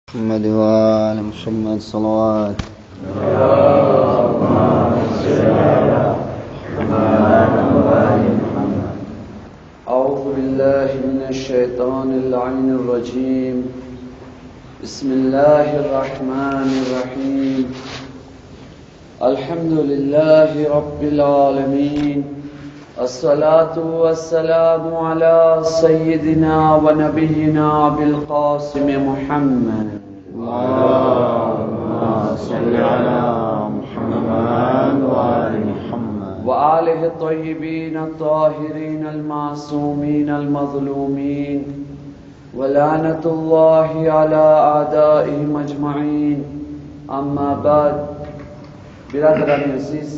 محمد وآل محمد صلوات. أعوذ بالله من الشيطان اللعين الرجيم. بسم الله الرحمن الرحيم. الحمد لله رب العالمين. الصلاة والسلام على سيدنا ونبينا بالقاسم محمد. اللهم صل على محمد وآل محمد وآله الطيبين الطاهرين المعصومين المظلومين ولعنة الله على أعدائهم أجمعين. أما بعد. برادران عزیز،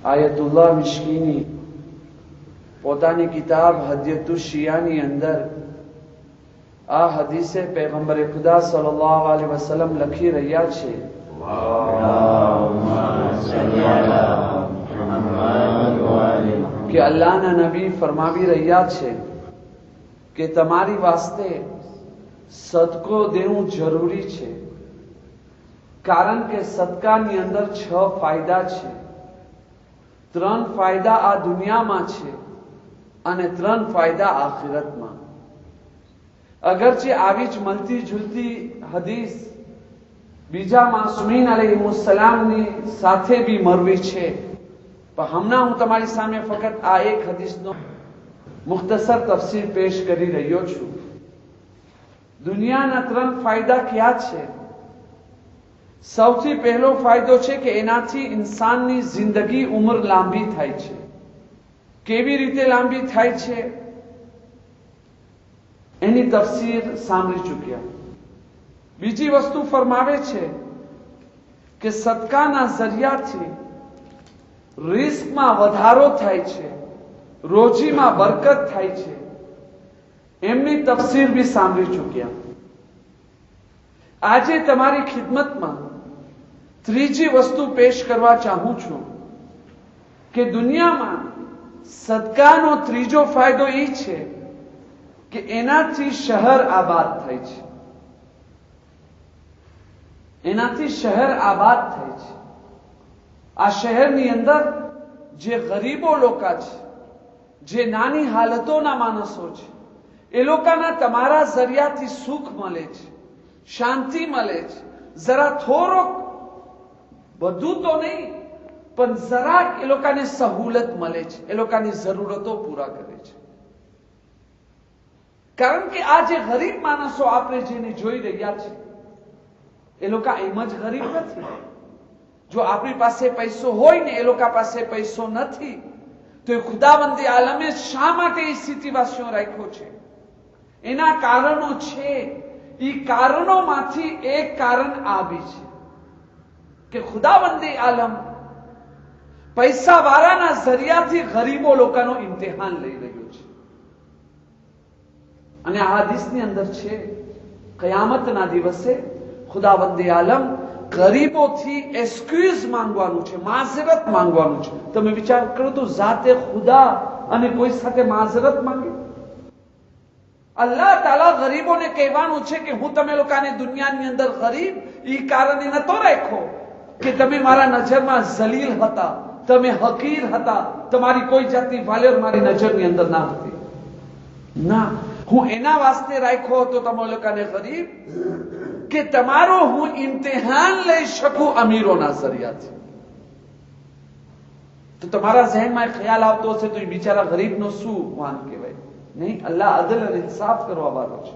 આયતુલ્લાહ મિશ્કીની પોતાની કિતાબ હદિયતુ શિયાની અંદર આ હદીસે પૈગંબર ખુદા સલ્લલ્લાહુ અલૈહિ વસલ્લમ લખી રહ્યા છે, કે અલ્લાહના નબી ફરમાવી રહ્યા છે કે તમારી વાસ્તે સદકો દેવું જરૂરી છે, કારણ કે સદકાની અંદર 6 ફાયદા છે. 3 ફાયદા આ દુનિયામાં છે અને 3 ફાયદા આખિરતમાં. અગરચે આવી જ મળતી જુલતી હદીસ બીજા માસૂમીન અલૈહિસ્સલામની સાથે બી મરવી છે, પણ હમણાં હું તમારી સામે ફક્ત આ એક હદીસનો મુખ્તસર તફસીર પેશ કરી રહ્યો છું. દુનિયાના 3 ફાયદા ક્યાં છે? સૌથી પહેલો ફાયદો છે કે એનાથી ઇન્સાનની જિંદગી ઉંમર લાંબી થાય છે. કેવી રીતે લાંબી થાય છે એની તફસીર સાંભળી ચૂક્યા. બીજી વસ્તુ ફરમાવે છે કે સદકાના જરિયાથી રિસ્કમાં વધારો થાય છે, રોજીમાં બરકત થાય છે. એમની તફસીર બી સાંભળી ચૂક્યા. આજે તમારી ખિદમતમાં ત્રીજી વસ્તુ પેશ કરવા ચાહું છું કે દુનિયામાં સદકાનો ત્રીજો ફાયદો એ છે કે એનાથી શહેર આબાદ થાય છે. એનાથી શહેર આબાદ થાય છે. આ શહેરની અંદર જે ગરીબો લોકો છે, જે નાની હાલતોના માણસો છે, એ લોકોના તમારા જરિયાથી સુખ મળે છે, શાંતિ મળે છે. જરા થોડોક, બધું તો નહીં પણ જરાક એ લોકોને સહુલત મળે છે, એ લોકોની જરૂરતો પૂરા કરે છે. કારણ કે આ જે ગરીબ માણસો આપણે જેને જોઈ રહ્યા છે, એ લોકો એમ જ ગરીબ નથી. જો આપણી પાસે પૈસો હોય ને એ લોકો પાસે પૈસો નથી, તો એ ખુદાવંદે આલમે શા માટે એ સ્થિતિવાસીઓ રાખ્યો છે? એના કારણો છે. એ કારણોમાંથી એક કારણ આ બી છે કે ખુદાવંદે આલમ પૈસા વાળાના જરિયાથી ગરીબો લોકોનો ઇમ્તિહાન લઈ રહ્યો છે. અને આ હદીસની અંદર છે, કયામતના દિવસે ખુદાવંદે આલમ ગરીબોથી એક્સક્યુઝ માંગવાનું છે, માઝરત માંગવાનું છે. તમે વિચાર કરો તો જાતે ખુદા અને કોઈ સાથે માઝરત માંગે? અલ્લાહ તાલા ગરીબોને કહેવાનું છે કે હું તમે લોકોને દુનિયાની અંદર ગરીબ એ કારણે નતો રાખ્યો કે તમે મારા નજરમાં જલીલ હતા, તમે હકીર હતા, તમારી કોઈ જાતની વાલ્યર મારી નજરની અંદર ના હતી. ના, હું એના વાસ્તે રાખ્યો હતો તમે લોકોને ગરીબ કે તમારો હું ઇમ્તિહાન લઈ શકું અમીરોના જરિયાથી. તો તમારા ઝહેનમાં ખ્યાલ આવતો હશે તો એ બિચારા ગરીબનો શું વાન કહેવાય? નહીં, અલ્લાહ અદલ અને ઇન્સાફ કરવા વાળો છે.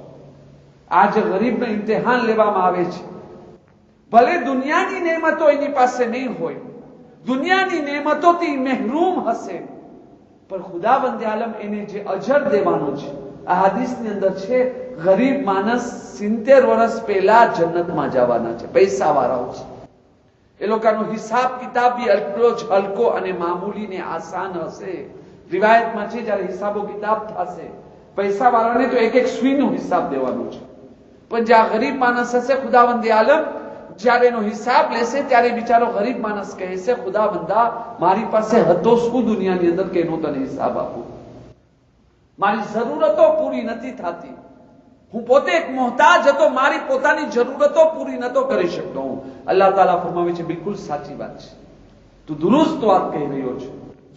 આજ ગરીબનો ઇમ્તિહાન લેવામાં આવે છે. ભલે દુનિયાની નેમતો એની પાસે નહીં હોય, દુનિયાની નેમતોથી મહેરૂમ હશે, પણ ખુદાવંદે આલમ એને જે અજર દેવાનો છે. આ હદીસની અંદર છે, ગરીબ માણસ 70 વર્ષ પહેલા જન્નતમાં જવાના છે. પૈસા વાળાઓ છે, એ લોકોનો હિસાબ કિતાબ બી એટલો જ હલકો અને મામૂલી ને આસાન હશે. રિવાયતમાં છે જ્યારે હિસાબો કિતાબ થશે, પૈસા વાળાને તો એક સુઈનો હિસાબ દેવાનો છે, પણ જ્યાં ગરીબ માણસ હશે ખુદાવંદે આલમ જ્યારે એનો હિસાબ લેશે ત્યારે બિચારો ગરીબ માણસ કહેશે, ખુદાવંદા મારી પાસે હતો શું દુનિયાની અંદર કે એનો તને હિસાબ આપું? મારી જરૂરતો પૂરી નથી થતી. હું પોતે એક મોહતાજ હતો, મારી પોતાની જરૂરતો પૂરી નતો કરી શકતો હું. અલ્લાહ તાલા ફરમાવે છે બિલકુલ સાચી વાત છે, તું દુરુસ્ત વાત કહી રહ્યો છે.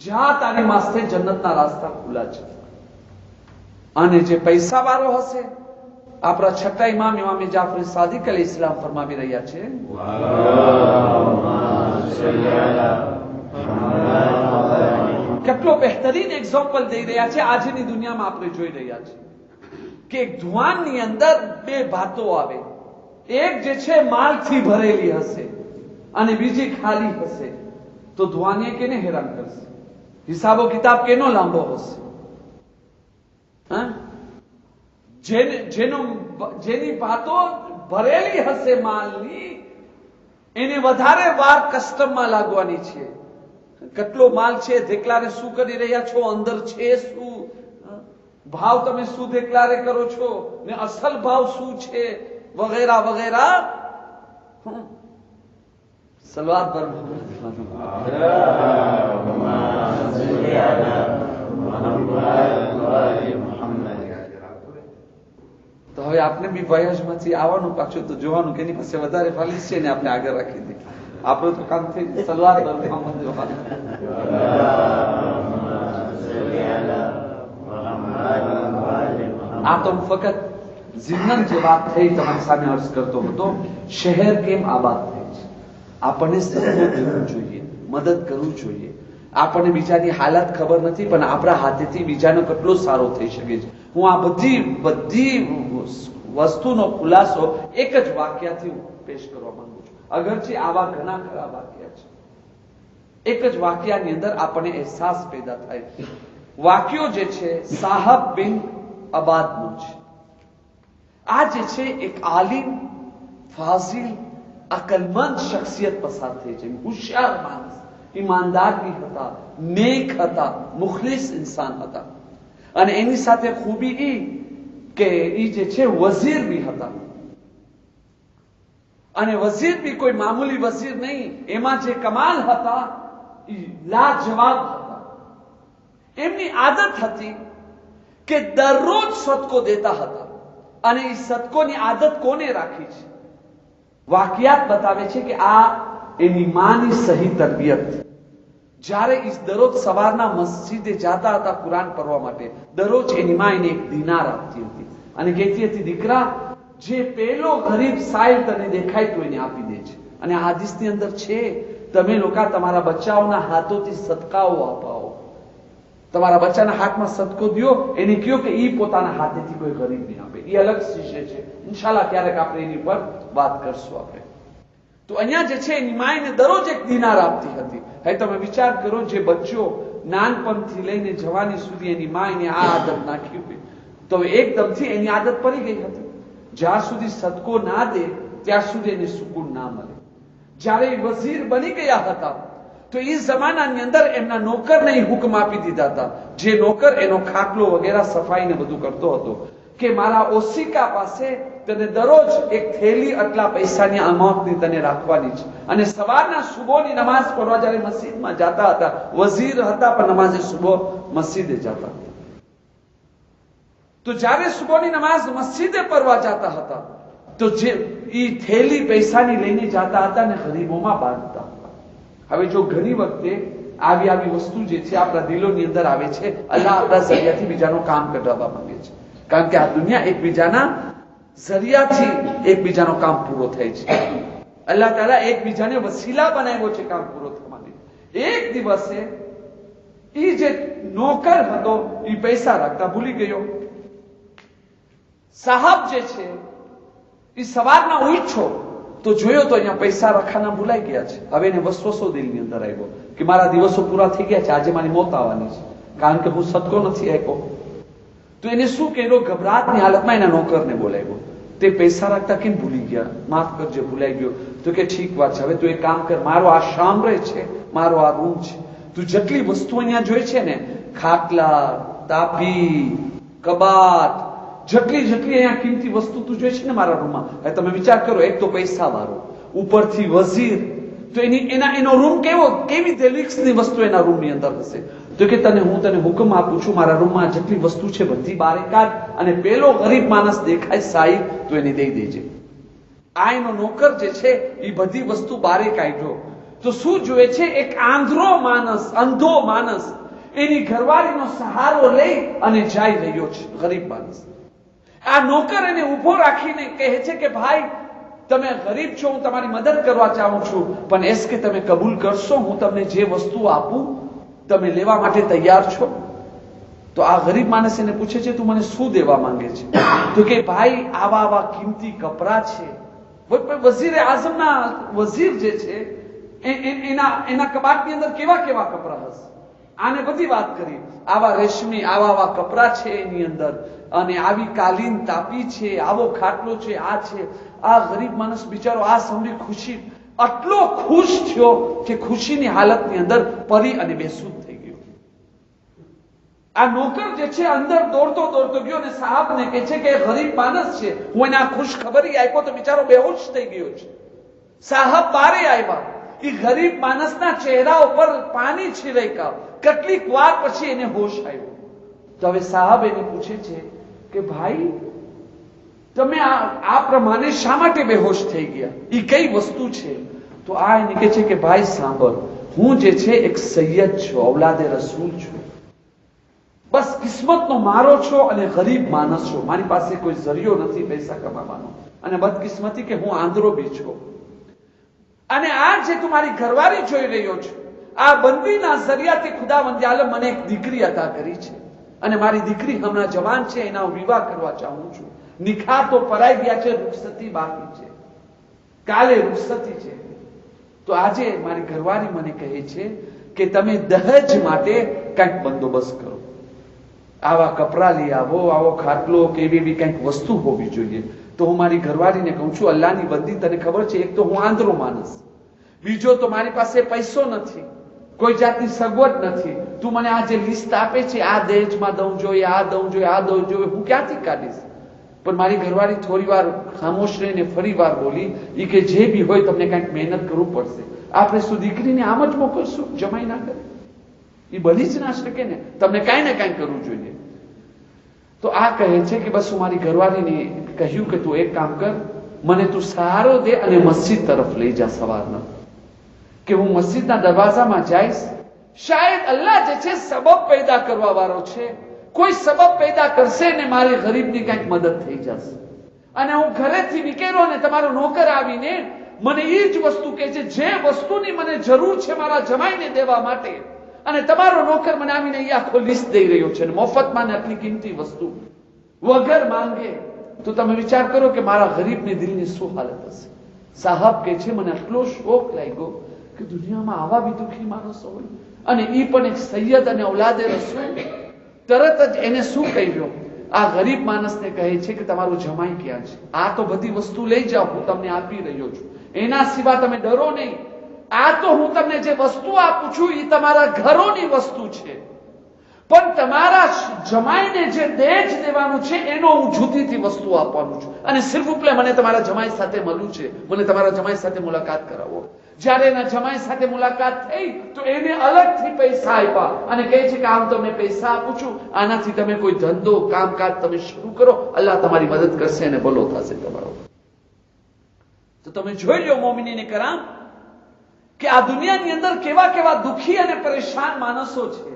જ્યાં તારી માસ્તે જન્નતના રસ્તા ખુલ્લા છે. અને જે પૈસા વાળો હશે, આપણા છઠ્ઠા ઇમામ ઇમામે જાફર સાદિક અલૈહિ સલામ ફરમાવી રહ્યા છે, કેટલો બહેતરીન એક્ઝામ્પલ દઈ રહ્યા છે. આજની દુનિયામાં આપણે જોઈ રહ્યા છીએ કે એક ધુઆની અંદર બે ભાતો આવે. એક જે છે માલથી ભરેલી હશે અને બીજી ખાલી હશે. તો ધુઆની કેને હેરાન કરશે? હિસાબો કિતાબ કેનો લાંબો હશે? જેની ભાતો ભરેલી હશે માલની, એને વધારે વાર કસ્ટમમાં લાગવાની છે. કેટલો માલ છે, દેક્લારે શું કરી રહ્યા છો, અંદર છે શું, ભાવ તમે શું દેક્લારે કરો છો ને અસલ ભાવ શું છે, વગેરા વગેરા. સલવાત પર તો હવે આપણે બી વયસમાંથી આવવાનું, પાછું તો જોવાનું કે એની પાસે વધારે ફાલીસ છે ને આપણે આગળ રાખી દઈએ. આપણું તો કામ થઈ સલવાર પર આ તો ફક્ત જીવન જે વાત થઈ તમારી સામે અર્જ કરતો હતો. શહેર કેમ આબાદ થાય છે? આપણને સત્ય દેવું જોઈએ, મદદ કરવું જોઈએ. આપણને બીજાની હાલત ખબર નથી, પણ આપણા હાથેથી બીજાનો કેટલો સારો થઈ શકે છે. હું આ બધી વસ્તુનો ખુલાસો એક જ વાક્યથી પેશ કરવા માંગુ છું. અગરચે આવા ઘણા ખરા વાક્ય છે. એક જ વાક્યની અંદર આપણને અહેસાસ પેદા થાય. વાક્યો જે છે સાહબ બિન અબાદનું છે. આ જે છે એક આલિમ, ફાઝિલ, અકલમંદ શખ્સિયત પસાર થઈ છે. હોશિયાર માણસ, ઈમાનદાર બી હતા, નેક હતા, મુખલિસ ઇન્સાન હતા. અને એની સાથે ખૂબી ઈ કે ઈ જે છે વઝીર બી હતા. અને વઝીર બી કોઈ મામૂલી વઝીર નહીં. એમાં જે કમાલ હતા એ લાજવાબ હતા. એમની આદત હતી કે દરરોજ સદકો દેતા હતા. અને એ સદકોની આદત કોને રાખી છે? વાકિયાત બતાવે છે કે આ એની માની સહી તરબિયત. જ્યારે એ દરરોજ સવારના મસ્જિદે જાતા હતા કુરાન પઢવા માટે, દરરોજ એની માં એને એક દિનાર આપતી હતી અને કહેતી હતી, દીકરા, જે પેલો ગરીબ સાહેબ તને દેખાય તો એને આપી દે છે. અને આ હદીસની અંદર છે, તમે લોકો તમારા બચ્ચાઓના હાથોથી સદકાઓ અપાવો. તમારા બચ્ચાના હાથમાં સદકો દ્યો, એને કહો કે ઈ પોતાના હાથેથી કોઈ ગરીબને આપે. એ અલગ વિષય છે, ઇન્શાલ્લાહ ક્યારેક આપણે એની પર વાત કરશું આપણે. તો અહીંયા જે છે એની માને દરરોજ એક દિનાર આપતી હતી. હવે તમે વિચાર કરો, જે બચ્ચો નાનપણથી લઈને જવાની સુધી એની મા એને આ આદત નાખી હોય, તો એકદમથી એની આદત પડી ગઈ હતી. જ્યાં સુધી સદકો ના દે ત્યાં સુધી એને સુકૂન ના મળે. જ્યારે એ વઝીર બની ગયા હતા તો એ જમાનાની અંદર એમના નોકરને હુકમ આપી દીધા હતા. જે નોકર એનો ખાટલો વગેરે સફાઈ ને બધું કરતો હતો કે મારા ઓશિકા પાસે તને દરરોજ એક થેલી આટલા પૈસાની અમાઉન્ટની તને રાખવાની છે. અને સવારના સુબહની નમાઝ પઢવા જ્યારે મસ્જિદમાં જતા હતા, વઝીર હતા પણ નમાઝે સુબહ મસ્જિદે જતા હતા. તો જ્યારે સુબહની નમાઝ મસ્જિદે પઢવા જતા હતા તો જે ઈ થેલી પૈસાની લઈને જતા હતા ને ગરીબોમાં બાંધતા. હવે જો ઘણી વખતે આવી વસ્તુ જે છે આપણા દિલોની અંદર આવે છે, અલ્લાહ આપણા ઝરિયાથી બીજાનું કામ કઢાવવા માંગે છે. કારણ કે આ દુનિયા એકબીજાના ઝરિયાથી એકબીજાનો કામ પૂરો થાય છે. અલ્લાહ તાલા એકબીજાને વસીલા બનાવ્યો છે કામ પૂરો થવાની. એક દિવસે ઈ જે નોકર હતો ઈ પૈસા રાખતા ભૂલી ગયો. સાહબ જે છે ઈ સવારના ઉઠ્યો તો જોયો તો અહીંયા પૈસા રખાના ભૂલાઈ ગયા છે. હવે એને વસવસો દિલની અંદર આવ્યો કે મારા દિવસો પૂરા થઈ ગયા છે, આજે મારી મોત આવવાની છે, કારણ કે હું સદકો નથી આપ્યો. તો એને શું કર્યો, ગભરાટની હાલતમાં એના નોકરને બોલાવ્યો. તે પૈસા રાખતા કેમ ભૂલી ગયા? માફ કરજે, ભૂલાઈ ગયો. તો કે ઠીક વાત છે, હવે તું એક કામ કર, મારો આ શામરે છે, મારો આ રૂમ છે, તું જેટલી વસ્તુ અહીંયા જોઈ છે ને, ખાટલા, તાપી, કબાટ, જેટલી અહીંયા કિંમતી વસ્તુ તું જોઈ છે ને મારા રૂમમાં, હવે તમે વિચાર કરો, એક તો પૈસા વાળો, ઉપરથી વઝીર, તો એનો રૂમ કેવી ડેલિક્સની વસ્તુ એના રૂમની અંદર હશે. તો કે હું તને હુકમ આપું છું, મારા રૂમમાં જેટલી વસ્તુ છે બધી બારે કાઢ, અને પેલો ગરીબ માણસ દેખાય સાઈ તો એને દઈ દેજે. આ એનો નોકર જે છે એ બધી વસ્તુ બારે કાઢ્યો. તો શું જોવે છે? એક આંધળો માણસ, અંધો માણસ એની ઘરવાળીનો સહારો લઈ અને જઈ રહ્યો છે. ગરીબ માણસ આ નોકર એને ઉભો રાખીને કહે છે કે ભાઈ તમે ગરીબ છો, હું તમારી મદદ કરવા ચાહું છું, પણ એસ કે તમે કબૂલ કરશો હું તમને જે વસ્તુ આપું તમે લેવા માટે તૈયાર છો? તો આ ગરીબ માણસ એને પૂછે છે તું મને શું દેવા માંગે છે? તો કે ભાઈ આવા કિંમતી કપડા છે. વઝીર આઝમના વઝીર જે છે એના કબાટની અંદર કેવા કેવા કપડા હશે? આને બધી વાત કરી. આવા રેશમી આવા કપડા છે એની અંદર, અને આવી કાલીન તાપી છે, આવો ખાટલો છે, આ છે. આ ગરીબ માણસ બિચારો આ સાંભળી ખુશી આટલો ખુશ થયો કે ખુશીની હાલતની અંદર પરી અને બેસૂદ થઈ ગયો. આ નોકર જે છે અંદર દોડતો ગયો અને સાહેબને કહે છે કે ગરીબ માણસ છે, હું એને આ ખુશ ખબરી આપ્યો તો બિચારો બેહોશ થઈ ગયો છે. સાહેબ બારે આવ્યા. એ ગરીબ માણસના ચહેરા ઉપર પાણી છીલક્યા. કેટલીક વાર પછી એને હોશ આવ્યો. તો હવે સાહેબ એને પૂછે છે કે ભાઈ તમે આ પ્રમાણે શા માટે બેહોશ થઈ ગયા? એ કઈ વસ્તુ છે? તો આ એને કહે છે કે ભાઈ સાંભળ, હું જે છે એક સૈયદ છું, ઔલાદે રસૂલ છું. બસ કિસ્મતનો મારો છો અને ગરીબ માણસ છો. મારી પાસે કોઈ જરિયો નથી પૈસા કમાવાનો, અને બદકિસ્મતી કે હું આંધળો બી છું. અને આ જે તું મારી ઘરવાળી જોઈ રહ્યો છું, આ બંદીના જરિયાથી ખુદાવંદ આલમ મને એક દીકરી અતા કરી છે, અને મારી દીકરી હમણાં જવાન છે, એના હું વિવાહ કરવા ચાહું છું. નિકાહ તો પરાઈ ગયા છે, રૂખસતી બાકી છે, કાલે રૂખસતી છે. તો આજે મારી ઘરવાળી મને કહે છે કે તમે દહેજ માટે કંઈક બંદોબસ્ત કરો, આવા કપડા લઈ આવો, આવો ખાટલો કે એવી બી કંઈક વસ્તુ હોવી જોઈએ. તો હું મારી ઘરવાળીને કહું છું અલ્લાહની બંદી, તને ખબર છે એક તો હું આંધળો માણસ, બીજો તો મારી પાસે પૈસો નથી, કોઈ જાતની સગવડ નથી. તું મને આ જે લિસ્ટ આપે છે આ દહેજમાં દઉં જોઈએ, આ દઉં જોઈએ, આ દઉં જોઈએ, હું ક્યાંથી કાઢીશ? પણ મારી ઘરવાળી થોડી વાર ખામોશ રહીને ફરી વાર બોલી, એ કે જે બી હોય તમને કંઈક મહેનત કરવું પડશે. આપણે શું દીકરીને આમ જ મોકલશું? જમાઈ ના કરે, એ બની જ ના શકે ને, તમને કાંઈ ને કાંઈ કરવું જોઈએ. તો આ કહે છે કે બસ હું મારી ઘરવાળીને કહ્યું કે તું એક કામ કર, મને તું સહારો દે અને મસ્જિદ તરફ લઈ જા સવારના, કે હું મસ્જિદના દરવાજામાં જઈશ. શાયદ અલ્લાહ જે છે સબબ પેદા કરવા વાળો છે, કોઈ સબબ પેદા કરશે ને મારી ગરીબની કંઈક મદદ થઈ જશે. અને હું ઘરેથી નીકળ્યો ને તમારો નોકર આવીને મને એ જ વસ્તુ કહે છે જે વસ્તુની મને જરૂર છે મારા જમાઈને દેવા માટે, અને તમારો નોકર મને આવીને એ આખો લિસ્ટ દઈ રહ્યો છે, મફતમાં ને આટલી કિંમતી વસ્તુ વગર માંગે. તો તમે વિચાર કરો કે મારા ગરીબની દિલની શું હાલત હશે. સાહેબ કહે છે મને આટલો શોખ લાગ્યો કે દુનિયામાં આવા બી દુઃખી માણસો હોય, અને એ પણ એક સૈયદ અને ઔલાદે રસૂલ. તરત જ એને શું કહ્યું? આ ગરીબ માણસને કહે છે કે તમારું જમાઈ ક્યાં છે? આ તો બધી વસ્તુ લઈ જાઓ, હું તમને આપી રહ્યો છું, એના સિવાય તમે ડરો નહીં. આ તો હું તમને જે વસ્તુ આપું છું એ તમારા ઘરોની વસ્તુ છે, પણ તમારા જમાઈને જે દહેજ દેવાનું છે એનો હું જુદીથી વસ્તુ આપવાનું છું. અને સિર્ફ ઉપલે મને તમારા જમાઈ સાથે મળવું છે, મને તમારા જમાઈ સાથે મુલાકાત કરાવો. જ્યારે એના જમાઈ સાથે મુલાકાત થઈ તો એને અલગથી પૈસા આપ્યા, અને કહે છે કે આમ તમને પૈસા આપું છું, આનાથી તમે કોઈ ધંધો કામકાજ તમે શરૂ કરો, અલ્લાહ તમારી મદદ કરશે અને ભલો થશે તમારો. તો તમે જોઈ લો મોમિનીને કરામ કે આ દુનિયાની અંદર કેવા કેવા દુખી અને પરેશાન માણસો છે.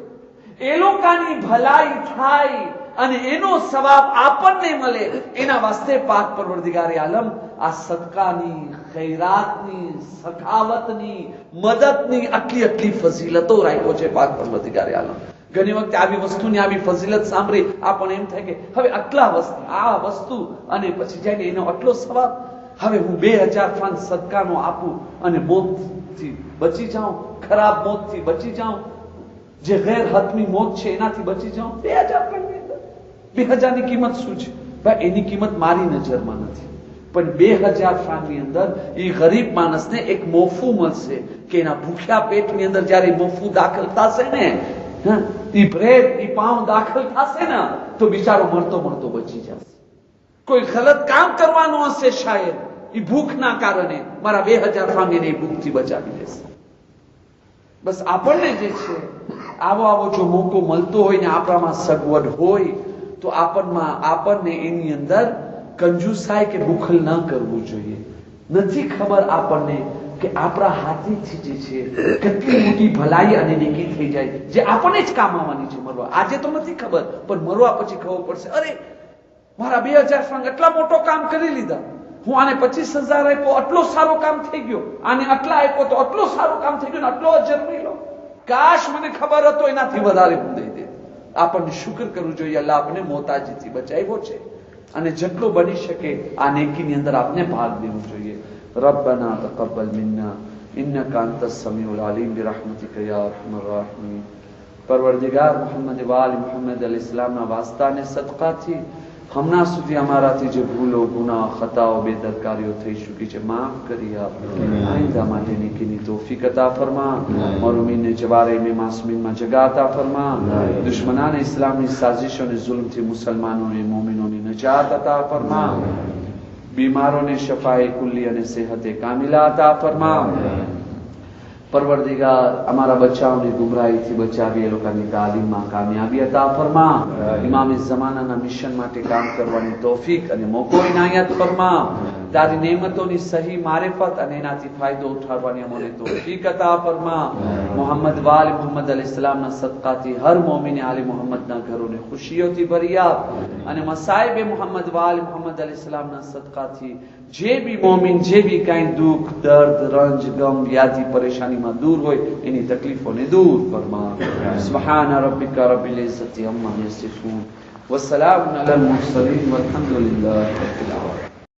એ લોકોની ભલાઈ થાય અને એનો સવાબ આપણને મળે, એના વાસ્તે પાક પરવરદિગારે આલમ આ સદકાની, ખૈરાતની, સખાવતની, મદદની આટલી ફઝીલતો રાખ્યો છે પાક પરવરદિગારે આલમ. ઘણી વખતે આવી વસ્તુની આવી ફઝીલત સાંભળી આપણને એમ થાય કે હવે આટલા વસ્તુ આ વસ્તુ, અને પછી જાય એનો આટલો સવાબ, હવે હું 2000 ફ્રાંક સદકાનો આપું અને મોતથી બચી જાઉં, ખરાબ મોતથી બચી જાઉં, જે ગેર હતમી મોત છે એનાથી બચી જાઉં. 2000 ફ્રાંકની અંદર 2000 ની કિંમત શું છે ભાઈ? એની કિંમત મારી નજરમાં નથી, પણ 2000 ફ્રાંકની અંદર એ ગરીબ માણસને એક મોફું મળશે કે એના ભૂખ્યા પેટની અંદર જયારે મોફું દાખલ થશે ને, એ બ્રેડ એ પાઉં દાખલ થશે ને, તો બિચારો મળતો બચી જશે. કોઈ ગલત કામ કરવાનું હશે શાયદ, એ ભૂખના કારણે મારા 2000 ફ્રાંક એને ભૂખથી બચાવી લેશે. બસ આપણને જે છે આવો જો મોકો મળતો હોય ને આપણામાં સગવડ હોય તો આપણને એની અંદર કંજુસાઈ કે બુખલ ન કરવું જોઈએ. નથી ખબર આપણને કે આપણા હાથેથી જે છે કેટલી મોટી ભલાઈ અને નેકી થઈ જાય જે આપણને જ કામ આવવાની છે મરવા. આજે તો નથી ખબર, પણ મરવા પછી ખબર પડશે, અરે મારા 2000 ફ્રાંક એટલા મોટો કામ કરી લીધા, હું આને 25,000 આપ્યો, આટલો સારો કામ થઈ ગયો, આને આટલા આપ્યો તો આટલો સારો કામ થઈ ગયો, આટલો અજર મળ્યો, કાશ મને ખબર હતો એનાથી વધારે હું દઈ દે. આપણને શુક્ર કરવું જોઈએ, અલ્લાહ આપણે મોતાજીથી બચાવ્યો છે અને જેટલો બની શકે આ નેકીની અંદર આપને ભાગ દેવું જોઈએ. ربنا تقبل منا انك انت السميع العليم برحمتك يا ارحم الراحمين. પરવરદિગાર મુહમ્મદ વાલ મુહમ્મદ અલ ઇસ્લામના વાસ્તાને સદકાથી હમણાં સુધી અમારાથી જે ભૂલો ગુનાહ ખતાઓ બેદરકારીઓ થઈ ચૂકી છે માફ કરી આપ. આઈંદા માટે નેકીની તૌફીક અતા ફરમા. મરુમીને જવારે में मासूमीन में जगह अता फरमा. दुश्मनान इस्लामी साजिशों ने जुल्म थी मुसलमानों ने मोमिनों ने नजात अता फरमा. बीमारों ने शफाए कुल्ली અને सेहते कामिला अता फरमा. परवरदिगार हमारा बच्चाओं ने गुमराही थी बचावी, એ લોકોની તાલીમમાં કામયાબી અતા ફરમા. ઇમામ ઝમાનાના મિશન માટે કામ કરવાની તૌફીક અને મોકો ઇનાયત ફરમા. તારી નેમતોની સહી મારિફત અને એનાથી ફાયદો ઉઠાવવાની અમને તૌફીક અતા ફરમા. મોહમ્મદ વાલ મોહમ્મદ અલ ઇસ્લામના સદકાથી હર મોમિને આલે મોહમ્મદના ઘરોને ખુશીઓથી ભરી આપ અને મસાઈબે મોહમ્મદ વાલ મોહમ્મદ અલ ઇસ્લામના સદકાથી જે બી મોમિન જે બી કાંઈ દુઃખ દર્દ રંજ ગમ વ્યાધિ પરેશાનીમાં દૂર હોય એની તકલીફોને દૂર ફરમા. સુબહાન રબ્બિક રબ્બિલ ઇઝ્ઝતિ અમ્મા યસિફૂન વસલામુન અલલ મુરસલીન વલહમદુલિલ્લાહિ રબ્બિલ આલમીન.